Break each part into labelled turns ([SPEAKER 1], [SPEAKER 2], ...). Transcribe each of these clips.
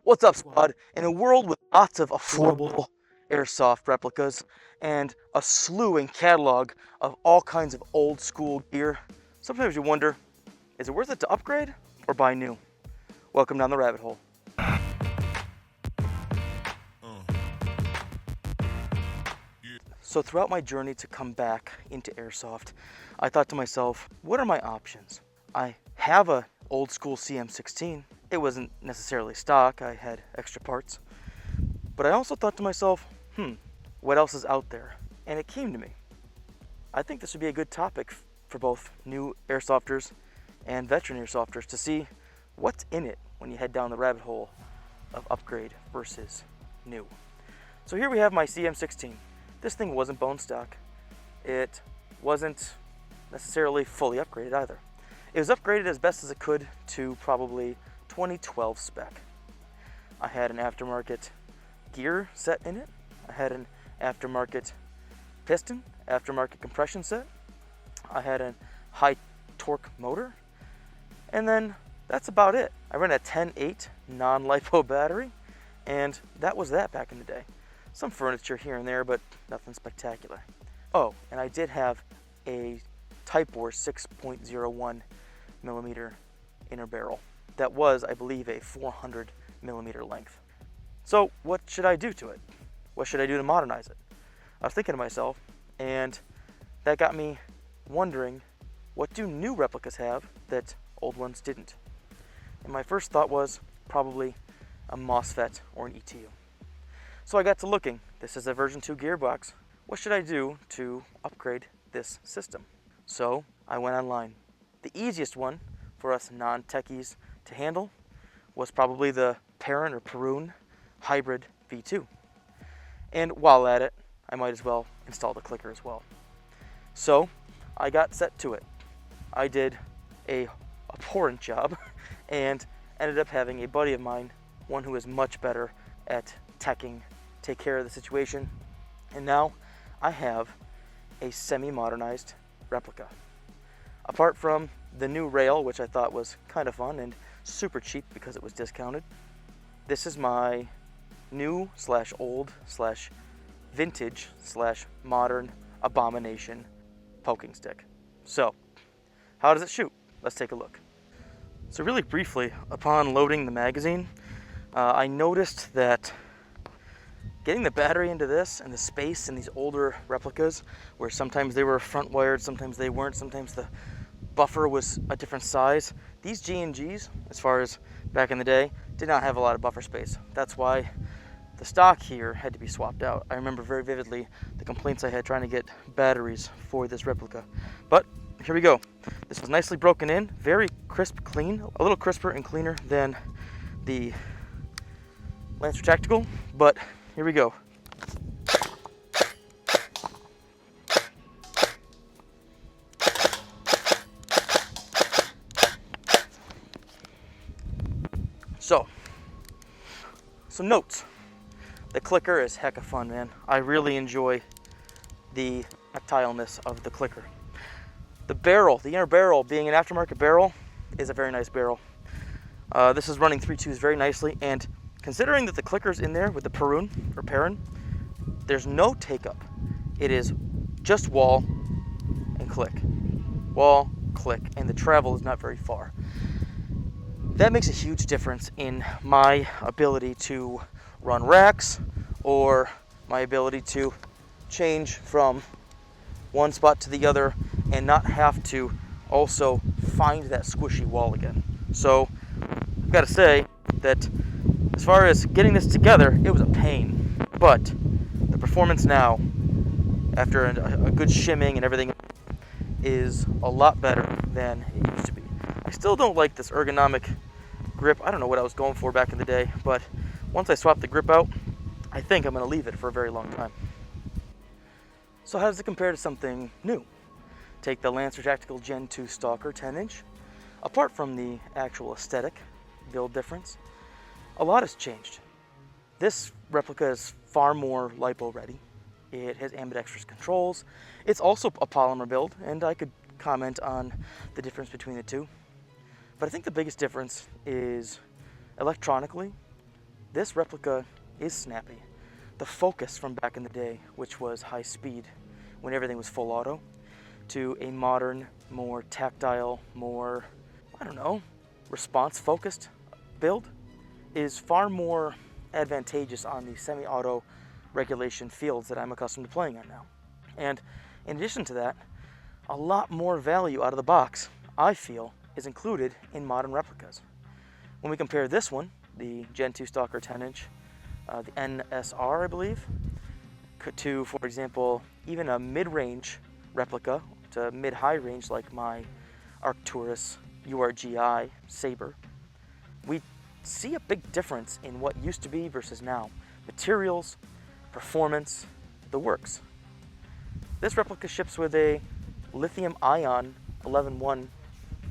[SPEAKER 1] What's up, squad? In a world with lots of affordable airsoft replicas and a slew and catalog of all kinds of old school gear, sometimes you wonder, is it worth it to upgrade or buy new? Welcome down the rabbit hole. So throughout my journey to come back into airsoft, I thought to myself, what are my options? I have a old school CM16. It wasn't necessarily stock, I had extra parts. But I also thought to myself, what else is out there? And it came to me. I think this would be a good topic for both new airsofters and veteran airsofters to see what's in it when you head down the rabbit hole of upgrade versus new. So here we have my CM16. This thing wasn't bone stock. It wasn't necessarily fully upgraded either. It was upgraded as best as it could to probably 2012 spec. I had an aftermarket gear set in it. I had an aftermarket piston, aftermarket compression set. I had a high torque motor. And then that's about it. I ran a 10-8 non-LiPo battery, and that was that back in the day. Some furniture here and there, but nothing spectacular. Oh, and I did have a Type Bore 6.01 millimeter inner barrel. That was, I believe, a 400 millimeter length. So what should I do to it? What should I do to modernize it? I was thinking to myself, and that got me wondering, what do new replicas have that old ones didn't? And my first thought was probably a MOSFET or an ETU. So I got to looking. This is a version 2 gearbox. What should I do to upgrade this system? So I went online. The easiest one for us non-techies to handle was probably the Perrin or Perun Hybrid V2. And while at it, I might as well install the clicker as well. So I got set to it. I did a abhorrent job and ended up having a buddy of mine, one who is much better at teching, take care of the situation. And now I have a semi-modernized replica. Apart from the new rail, which I thought was kind of fun and super cheap because it was discounted, this is my new / old / vintage / modern abomination poking stick. So how does it shoot? Let's take a look. So really briefly, upon loading the magazine, I noticed that getting the battery into this and the space in these older replicas, where sometimes they were front wired, sometimes they weren't, sometimes the buffer was a different size. These G&Gs, as far as back in the day, did not have a lot of buffer space. That's why the stock here had to be swapped out. I remember very vividly the complaints I had trying to get batteries for this replica. But here we go. This was nicely broken in, very crisp, clean, a little crisper and cleaner than the Lancer Tactical, but here we go. So, some notes. The clicker is hecka fun, man. I really enjoy the tactileness of the clicker. The barrel, the inner barrel, being an aftermarket barrel, is a very nice barrel. This is running 3.2s very nicely, and considering that the clicker's in there with the Perun or Perrin, there's no take-up. It is just wall and click. Wall, click, and the travel is not very far. That makes a huge difference in my ability to run racks or my ability to change from one spot to the other and not have to also find that squishy wall again. So I've got to say that as far as getting this together, it was a pain, but the performance now, after a good shimming and everything, is a lot better than it used to be. I still don't like this ergonomic grip. I don't know what I was going for back in the day, but once I swap the grip out, I think I'm going to leave it for a very long time. So how does it compare to something new? Take the Lancer Tactical Gen 2 Stalker 10-inch. Apart from the actual aesthetic build difference, a lot has changed. This replica is far more LiPo ready. It has ambidextrous controls. It's also a polymer build, and I could comment on the difference between the two. But I think the biggest difference is electronically, this replica is snappy. The focus from back in the day, which was high speed when everything was full auto, to a modern, more tactile, more, I don't know, response-focused build is far more advantageous on the semi-auto regulation fields that I'm accustomed to playing on now. And in addition to that, a lot more value out of the box, I feel, is included in modern replicas. When we compare this one, the Gen 2 Stalker 10-inch, the NSR, I believe, to, for example, even a mid-range replica to mid-high range like my Arcturus URGI Saber, we see a big difference in what used to be versus now. Materials, performance, the works. This replica ships with a lithium-ion 11.1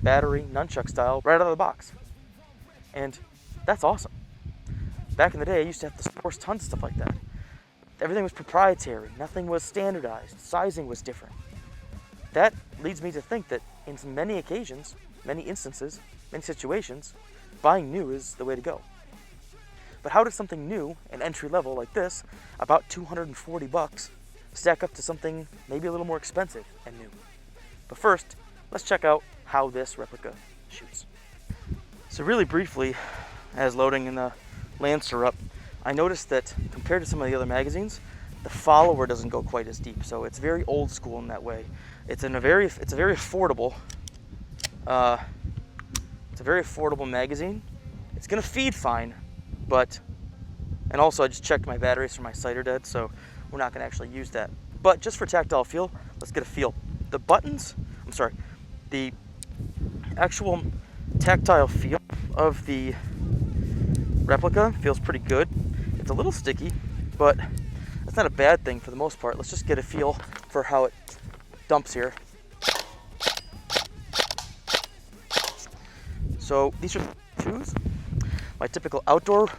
[SPEAKER 1] battery, nunchuck style, right out of the box. And that's awesome. Back in the day, I used to have to source tons of stuff like that. Everything was proprietary, nothing was standardized, sizing was different. That leads me to think that in many occasions, many instances, many situations, buying new is the way to go. But how does something new, an entry level like this, about 240 bucks, stack up to something maybe a little more expensive and new? But first, let's check out how this replica shoots. So really briefly, as loading in the Lancer up, I noticed that compared to some of the other magazines, the follower doesn't go quite as deep. So it's very old school in that way. It's a very affordable magazine. It's gonna feed fine, and also I just checked my batteries for my sight are dead, so we're not gonna actually use that. But just for tactile feel, let's get a feel. The actual tactile feel of the replica feels pretty good. It's a little sticky, but that's not a bad thing for the most part. Let's just get a feel for how it dumps here. So these are shoes, my typical outdoor.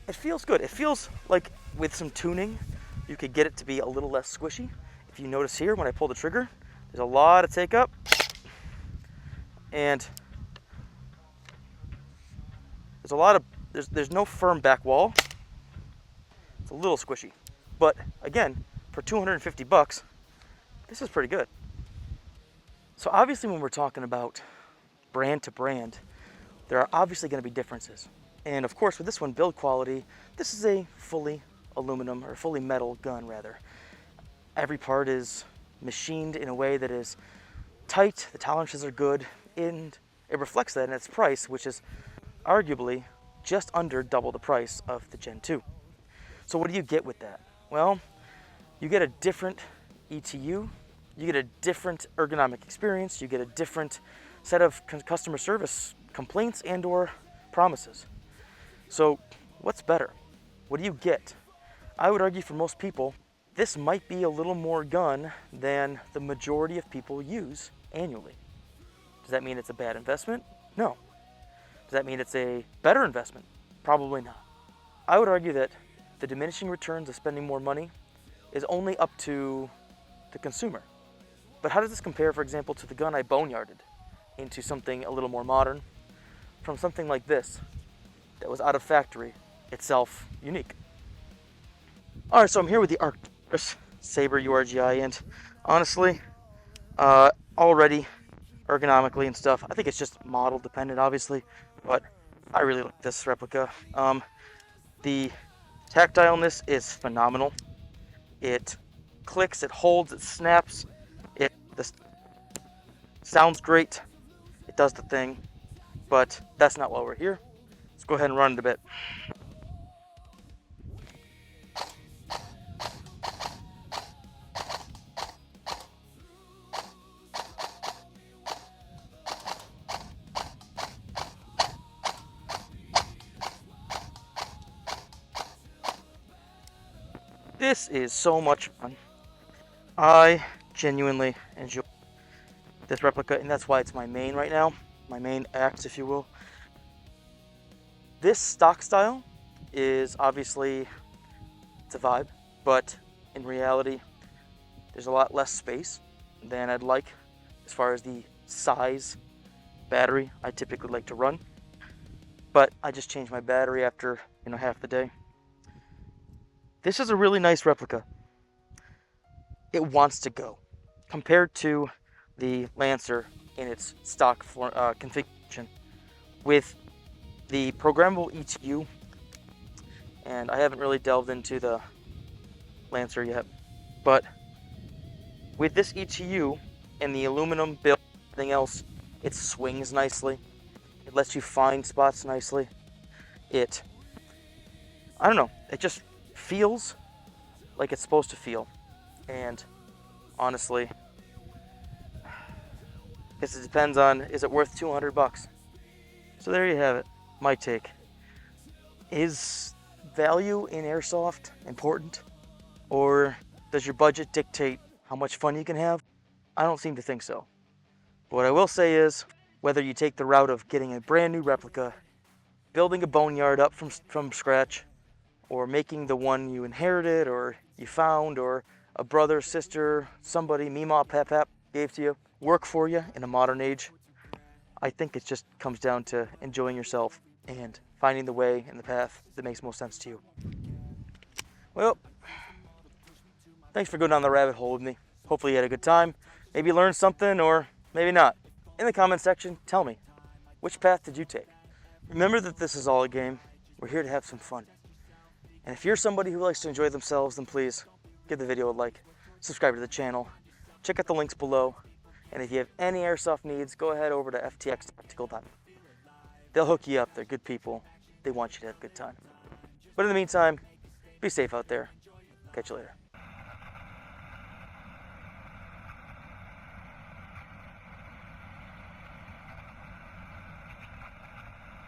[SPEAKER 1] It feels good. It feels like with some tuning, you could get it to be a little less squishy. If you notice here, when I pull the trigger, there's a lot of take up, and there's no firm back wall. It's a little squishy, but again, for 250 bucks, this is pretty good. So obviously when we're talking about brand to brand, there are obviously going to be differences. And of course with this one, build quality, this is a fully aluminum, or fully metal gun rather. Every part is machined in a way that is tight, the tolerances are good, and it reflects that in its price, which is arguably just under double the price of the Gen 2. So what do you get with that? Well, you get a different ETU, you get a different ergonomic experience, you get a different set of customer service complaints and or promises. So what's better? What do you get? I would argue for most people, this might be a little more gun than the majority of people use annually. Does that mean it's a bad investment? No. Does that mean it's a better investment? Probably not. I would argue that the diminishing returns of spending more money is only up to the consumer. But how does this compare, for example, to the gun I boneyarded into something a little more modern, from something like this that was out of factory, itself unique? All right, so I'm here with the Arcturus Saber URGI, and honestly, already ergonomically and stuff, I think it's just model dependent, obviously, but I really like this replica. The tactileness is phenomenal. It clicks, it holds, it snaps, this sounds great, it does the thing, but that's not why we're here. Let's go ahead and run it a bit. This is so much fun. I genuinely enjoy this replica, and that's why it's my main right now, my main axe, if you will. This stock style is obviously, it's a vibe, but in reality, there's a lot less space than I'd like as far as the size battery I typically like to run. But I just changed my battery after, half the day. This is a really nice replica. It wants to go. Compared to the Lancer in its stock configuration with the programmable ETU, and I haven't really delved into the Lancer yet, but with this ETU and the aluminum build and everything else, it swings nicely. It lets you find spots nicely. I don't know, it just feels like it's supposed to feel. And honestly, I guess it depends on, is it worth $200? So there you have it, my take. Is value in airsoft important? Or does your budget dictate how much fun you can have? I don't seem to think so. But what I will say is, whether you take the route of getting a brand new replica, building a boneyard up from scratch, or making the one you inherited or you found, or a brother, sister, somebody, Mima, Pap gave to you, work for you in a modern age, I think it just comes down to enjoying yourself and finding the way and the path that makes most sense to you. Well, thanks for going down the rabbit hole with me. Hopefully you had a good time. Maybe learned something, or maybe not. In the comment section, tell me, which path did you take? Remember that this is all a game. We're here to have some fun. And if you're somebody who likes to enjoy themselves, then please give the video a like, subscribe to the channel, check out the links below, and if you have any airsoft needs, go ahead over to ftxtactical.com. They'll hook you up. They're good people. They want you to have a good time. But in the meantime, be safe out there. Catch you later.